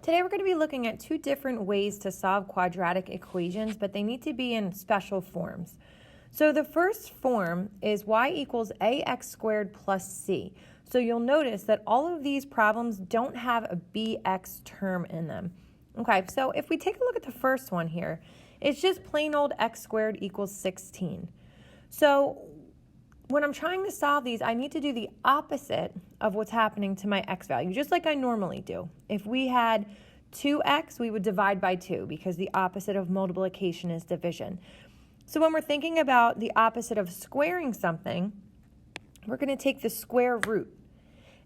Today we're going to be looking at two different ways to solve quadratic equations, but they need to be in special forms. So the first form is y equals ax squared plus c. So you'll notice that all of these problems don't have a bx term in them. Okay, so if we take a look at the first one here, it's just plain old x squared equals 16. So when I'm trying to solve these, I need to do the opposite of what's happening to my x value, just like I normally do. If we had 2x, we would divide by 2 because the opposite of multiplication is division. So when we're thinking about the opposite of squaring something, we're going to take the square root.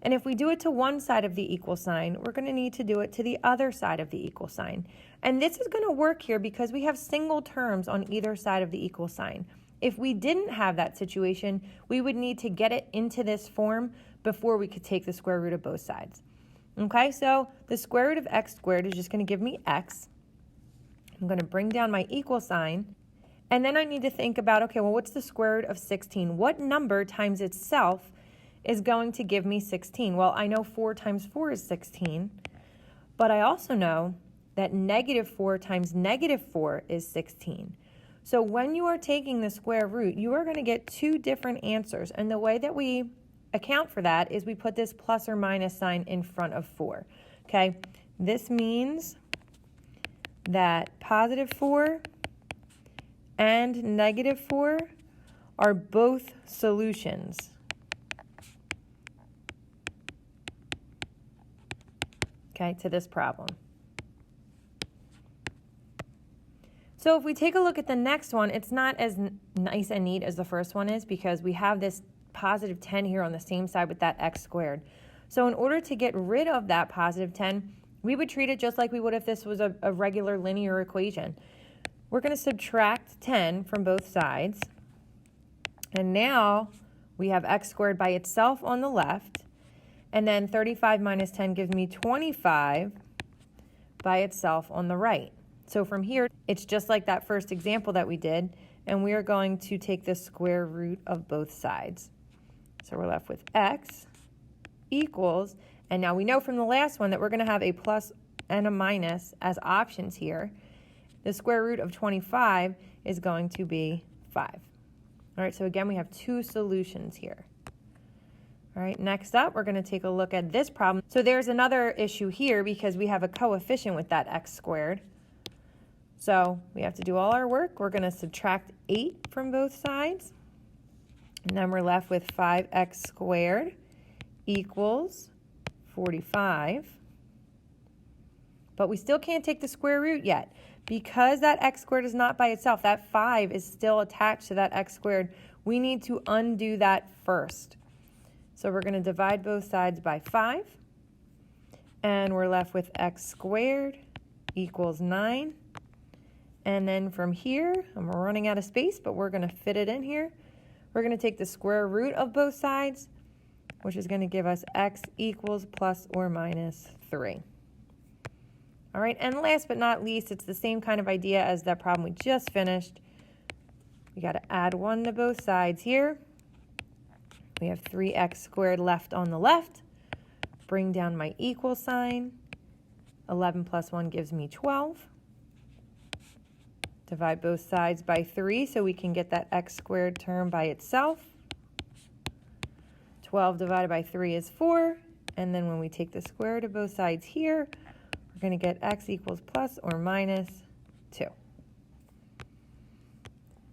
And if we do it to one side of the equal sign, we're going to need to do it to the other side of the equal sign. And this is going to work here because we have single terms on either side of the equal sign. If we didn't have that situation, we would need to get it into this form before we could take the square root of both sides. Okay, so the square root of x squared is just going to give me x. I'm going to bring down my equal sign. And then I need to think about, okay, well, what's the square root of 16? What number times itself is going to give me 16? Well, I know 4 times 4 is 16, but I also know that negative 4 times negative 4 is 16. So when you are taking the square root, you are going to get two different answers. And the way that we account for that is we put this plus or minus sign in front of 4. Okay, this means that positive 4 and negative 4 are both solutions. Okay, to this problem. So if we take a look at the next one, it's not as nice and neat as the first one is because we have this positive 10 here on the same side with that x squared. So in order to get rid of that positive 10, we would treat it just like we would if this was a regular linear equation. We're going to subtract 10 from both sides. And now we have x squared by itself on the left. And then 35 minus 10 gives me 25 by itself on the right. So from here, it's just like that first example that we did, and we are going to take the square root of both sides. So we're left with x equals, and now we know from the last one that we're going to have a plus and a minus as options here. The square root of 25 is going to be 5. All right, so again, we have two solutions here. All right, next up, we're going to take a look at this problem. So there's another issue here because we have a coefficient with that x squared. So we have to do all our work. We're going to subtract 8 from both sides. And then we're left with 5x squared equals 45. But we still can't take the square root yet. Because that x squared is not by itself, that 5 is still attached to that x squared, we need to undo that first. So we're going to divide both sides by 5. And we're left with x squared equals 9. And then from here, I'm running out of space, but we're going to fit it in here. We're going to take the square root of both sides, which is going to give us x equals plus or minus 3. All right, and last but not least, it's the same kind of idea as that problem we just finished. We got to add 1 to both sides here. We have 3x squared left on the left. Bring down my equal sign. 11 plus 1 gives me 12. Divide both sides by 3 so we can get that x squared term by itself. 12 divided by 3 is 4. And then when we take the square root of both sides here, we're going to get x equals plus or minus 2.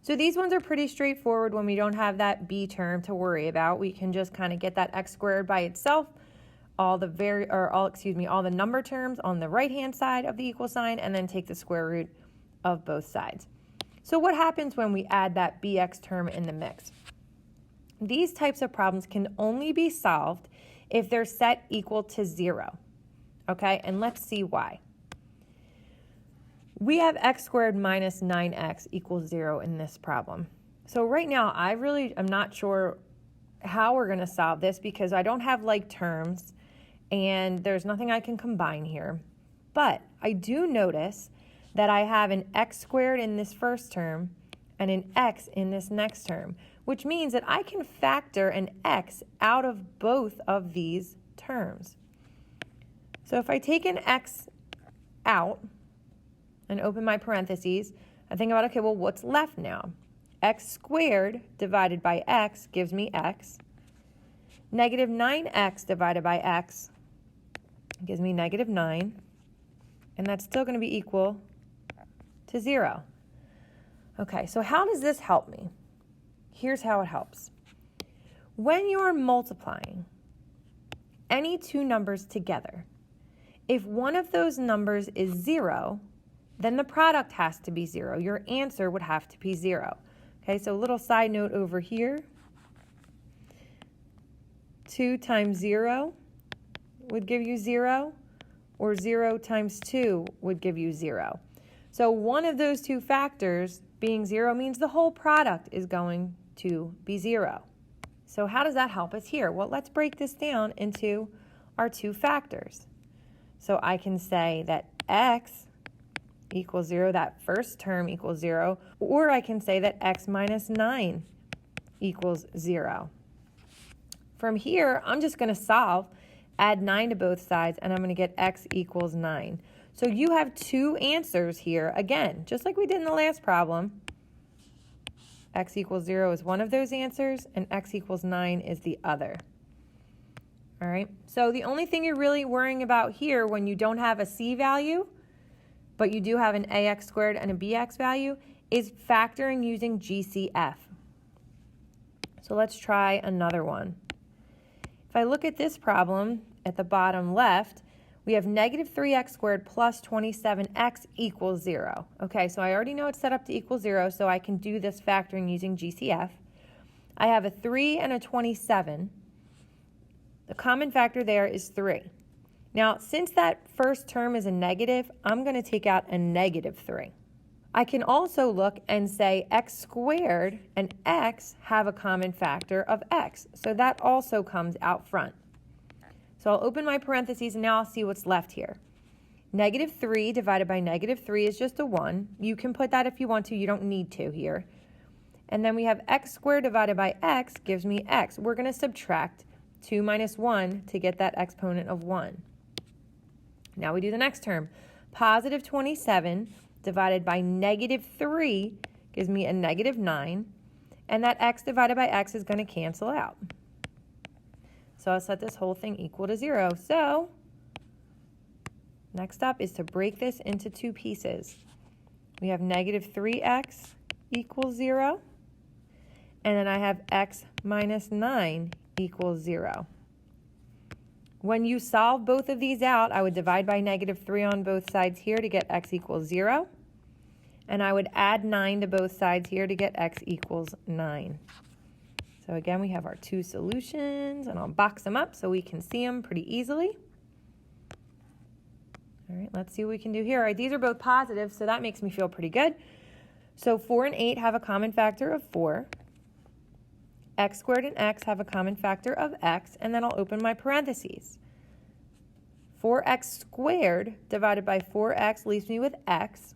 So these ones are pretty straightforward when we don't have that b term to worry about. We can just kind of get that x squared by itself, all the number terms on the right-hand side of the equal sign, and then take the square root of both sides. So what happens when we add that bx term in the mix? These types of problems can only be solved if they're set equal to 0. Okay, and let's see why. We have x squared minus 9x equals 0 in this problem. So right now, I really am not sure how we're going to solve this because I don't have like terms and there's nothing I can combine here. But I do notice that I have an x squared in this first term and an x in this next term, which means that I can factor an x out of both of these terms. So if I take an x out and open my parentheses, I think about, okay, well, what's left now? X squared divided by x gives me x. Negative 9x divided by x gives me negative 9. And that's still going to be equal to 0. Okay, so how does this help me? Here's how it helps. When you're multiplying any two numbers together, if one of those numbers is 0, then the product has to be 0. Your answer would have to be 0. Okay, so a little side note over here. 2 times 0 would give you 0, or 0 times 2 would give you 0. So one of those two factors being 0 means the whole product is going to be 0. So how does that help us here? Well, let's break this down into our two factors. So I can say that x equals 0, that first term equals 0, or I can say that x minus 9 equals 0. From here, I'm just going to solve, add 9 to both sides, and I'm going to get x equals 9. So you have two answers here, again, just like we did in the last problem. X equals 0 is one of those answers, and x equals 9 is the other. All right, so the only thing you're really worrying about here when you don't have a c value, but you do have an ax squared and a bx value, is factoring using GCF. So let's try another one. If I look at this problem at the bottom left, we have negative 3x squared plus 27x equals 0. Okay, so I already know it's set up to equal 0, so I can do this factoring using GCF. I have a 3 and a 27. The common factor there is 3. Now, since that first term is a negative, I'm going to take out a negative 3. I can also look and say x squared and x have a common factor of x, so that also comes out front. So I'll open my parentheses, and now I'll see what's left here. Negative 3 divided by negative 3 is just a 1. You can put that if you want to. You don't need to here. And then we have x squared divided by x gives me x. We're going to subtract 2 minus 1 to get that exponent of 1. Now we do the next term. Positive 27 divided by negative 3 gives me a negative 9. And that x divided by x is going to cancel out. So I'll set this whole thing equal to 0. So next up is to break this into two pieces. We have negative 3x equals 0. And then I have x minus 9 equals 0. When you solve both of these out, I would divide by negative 3 on both sides here to get x equals 0. And I would add 9 to both sides here to get x equals 9. So again, we have our two solutions, and I'll box them up so we can see them pretty easily. All right, let's see what we can do here. All right, these are both positive, so that makes me feel pretty good. So 4 and 8 have a common factor of 4. X squared and x have a common factor of x, and then I'll open my parentheses. 4x squared divided by 4x leaves me with x.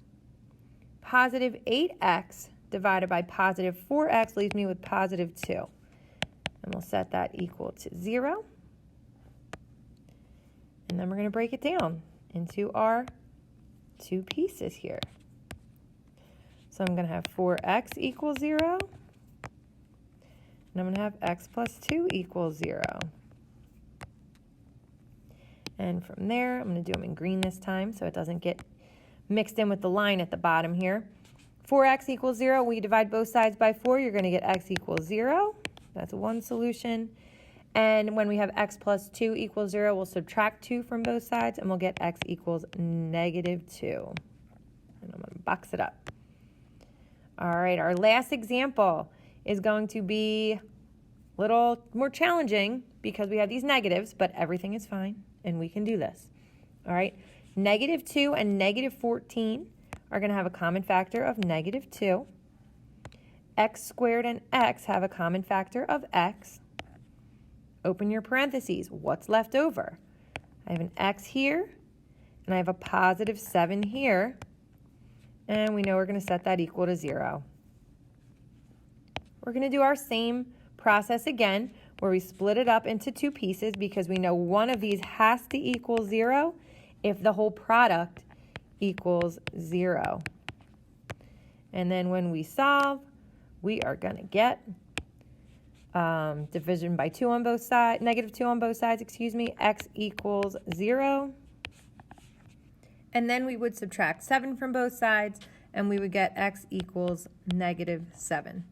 Positive 8x divided by positive 4x leaves me with positive 2. And we'll set that equal to 0. And then we're going to break it down into our two pieces here. So I'm going to have 4x equals 0. And I'm going to have x plus 2 equals 0. And from there, I'm going to do them in green this time so it doesn't get mixed in with the line at the bottom here. 4x equals 0. We divide both sides by 4. You're going to get x equals 0. That's one solution. And when we have x plus 2 equals 0, we'll subtract 2 from both sides, and we'll get x equals negative 2. And I'm going to box it up. All right, our last example is going to be a little more challenging because we have these negatives, but everything is fine, and we can do this. All right, negative 2 and negative 14 are going to have a common factor of negative 2. X squared and x have a common factor of x. Open your parentheses. What's left over? I have an x here, and I have a positive 7 here. And we know we're going to set that equal to 0. We're going to do our same process again, where we split it up into two pieces because we know one of these has to equal 0 if the whole product equals 0. And then when we solve, we are going to get division by 2 on both sides, negative 2 on both sides, x equals 0. And then we would subtract 7 from both sides, and we would get x equals negative 7.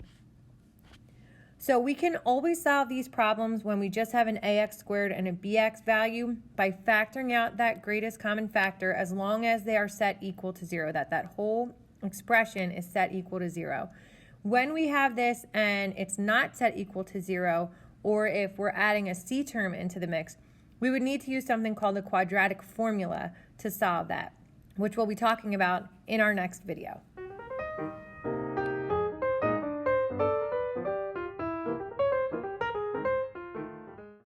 So we can always solve these problems when we just have an ax squared and a bx value by factoring out that greatest common factor as long as they are set equal to 0, that whole expression is set equal to 0. When we have this and it's not set equal to 0, or if we're adding a c term into the mix, we would need to use something called the quadratic formula to solve that, which we'll be talking about in our next video.